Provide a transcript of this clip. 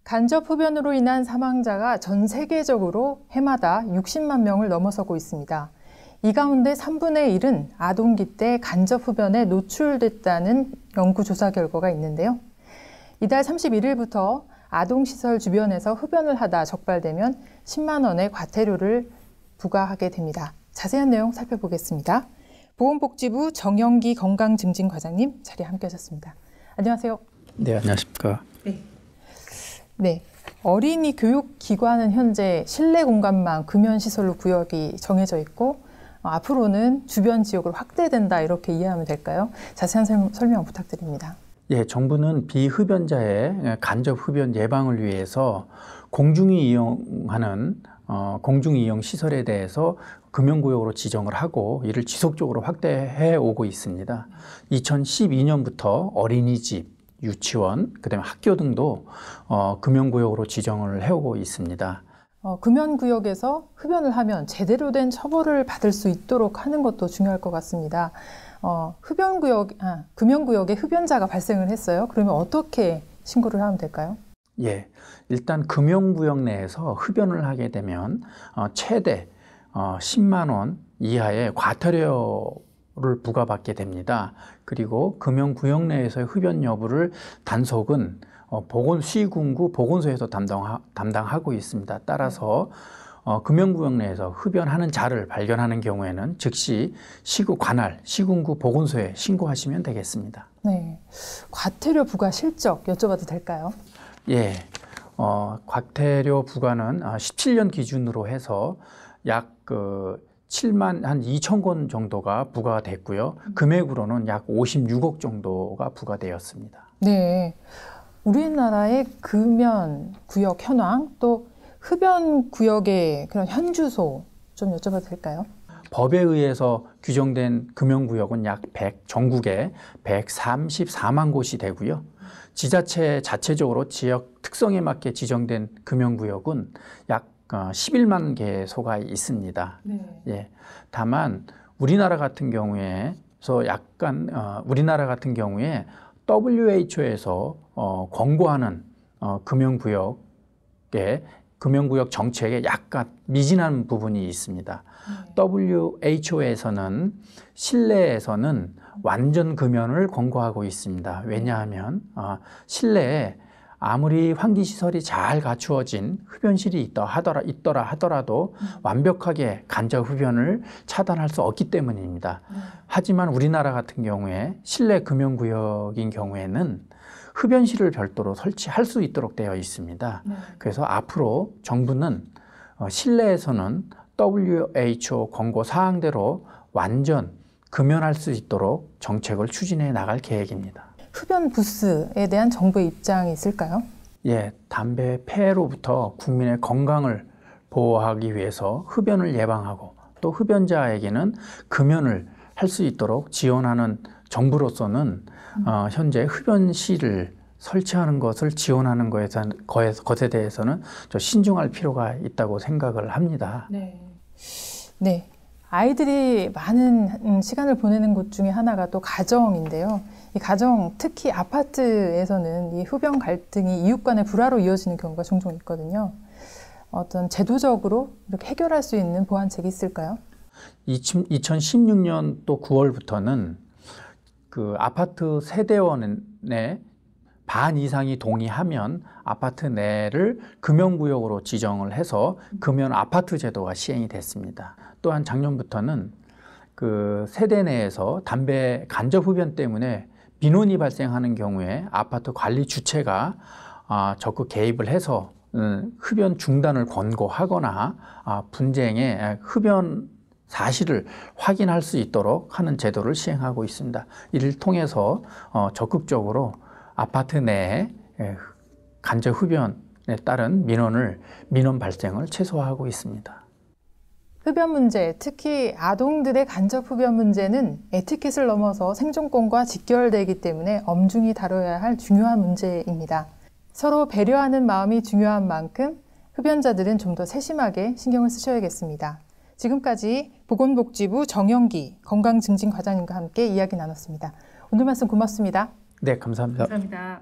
간접 흡연으로 인한 사망자가 전 세계적으로 해마다 60만 명을 넘어서고 있습니다. 이 가운데 3분의 1은 아동기 때 간접 흡연에 노출됐다는 연구조사 결과가 있는데요. 이달 31일부터 아동시설 주변에서 흡연을 하다 적발되면 10만 원의 과태료를 부과하게 됩니다. 자세한 내용 살펴보겠습니다. 보건복지부 정영기 건강증진과장님 자리에 함께 하셨습니다. 안녕하세요. 네, 안녕하십니까. 네, 어린이 교육기관은 현재 실내 공간만 금연시설로 구역이 정해져 있고 앞으로는 주변 지역으로 확대된다 이렇게 이해하면 될까요? 자세한 설명 부탁드립니다. 예, 정부는 비흡연자의 간접 흡연 예방을 위해서 공중이 이용하는 공중이용 시설에 대해서 금연구역으로 지정을 하고 이를 지속적으로 확대해 오고 있습니다. 2012년부터 어린이집, 유치원, 그다음에 학교 등도 금연구역으로 지정을 해오고 있습니다. 금연구역에서 흡연을 하면 제대로 된 처벌을 받을 수 있도록 하는 것도 중요할 것 같습니다. 금연구역에 흡연자가 발생을 했어요. 그러면 어떻게 신고를 하면 될까요? 예, 일단 금연구역 내에서 흡연을 하게 되면 최대 10만 원 이하의 과태료를 부과받게 됩니다. 그리고 금연구역 내에서의 흡연 여부를 단속은 시군구 보건소에서 담당하고 있습니다. 따라서 금연구역 내에서 흡연하는 자를 발견하는 경우에는 즉시 시구 관할, 시군구 보건소에 신고하시면 되겠습니다. 네, 과태료 부과 실적 여쭤봐도 될까요? 예, 과태료 부과는 17년 기준으로 해서 약 7만 한 2천 건 정도가 부과가 됐고요. 금액으로는 약 56억 정도가 부과되었습니다. 네, 우리나라의 금연구역 현황 또 흡연구역의 그런 현주소 좀 여쭤봐도 될까요? 법에 의해서 규정된 금연구역은 전국에 134만 곳이 되고요. 지자체 자체적으로 지역 특성에 맞게 지정된 금연구역은 약 11만 개소가 있습니다. 네. 예. 다만 우리나라 같은 경우에 WHO에서 권고하는 금연구역 정책에 약간 미진한 부분이 있습니다. WHO에서는 실내에서는 완전 금연을 권고하고 있습니다. 왜냐하면 실내에 아무리 환기시설이 잘 갖추어진 흡연실이 있더라 하더라도 완벽하게 간접 흡연을 차단할 수 없기 때문입니다. 하지만 우리나라 같은 경우에 실내 금연구역인 경우에는 흡연실을 별도로 설치할 수 있도록 되어 있습니다. 그래서 앞으로 정부는 실내에서는 WHO 권고 사항대로 완전 금연할 수 있도록 정책을 추진해 나갈 계획입니다. 흡연 부스에 대한 정부의 입장이 있을까요? 예, 담배 폐로부터 국민의 건강을 보호하기 위해서 흡연을 예방하고 또 흡연자에게는 금연을 할 수 있도록 지원하는 정부로서는 현재 흡연실을 설치하는 것을 지원하는 것에 대해서는 좀 신중할 필요가 있다고 생각을 합니다. 네, 아이들이 많은 시간을 보내는 곳 중에 하나가 또 가정인데요. 이 가정, 특히 아파트에서는 이 흡연 갈등이 이웃 간의 불화로 이어지는 경우가 종종 있거든요. 어떤 제도적으로 이렇게 해결할 수 있는 보완책이 있을까요? 2016년 또 9월부터는 그 아파트 세대원의 반 이상이 동의하면 아파트 내를 금연구역으로 지정을 해서 금연 아파트 제도가 시행이 됐습니다. 또한 작년부터는 그 세대 내에서 담배 간접 흡연 때문에 민원이 발생하는 경우에 아파트 관리 주체가 적극 개입을 해서 흡연 중단을 권고하거나 분쟁의 흡연 사실을 확인할 수 있도록 하는 제도를 시행하고 있습니다. 이를 통해서 적극적으로 아파트 내에 간접 흡연에 따른 민원 발생을 최소화하고 있습니다. 흡연 문제, 특히 아동들의 간접 흡연 문제는 에티켓을 넘어서 생존권과 직결되기 때문에 엄중히 다뤄야 할 중요한 문제입니다. 서로 배려하는 마음이 중요한 만큼 흡연자들은 좀 더 세심하게 신경을 쓰셔야겠습니다. 지금까지 보건복지부 정영기 건강증진과장님과 함께 이야기 나눴습니다. 오늘 말씀 고맙습니다. 네, 감사합니다. 감사합니다.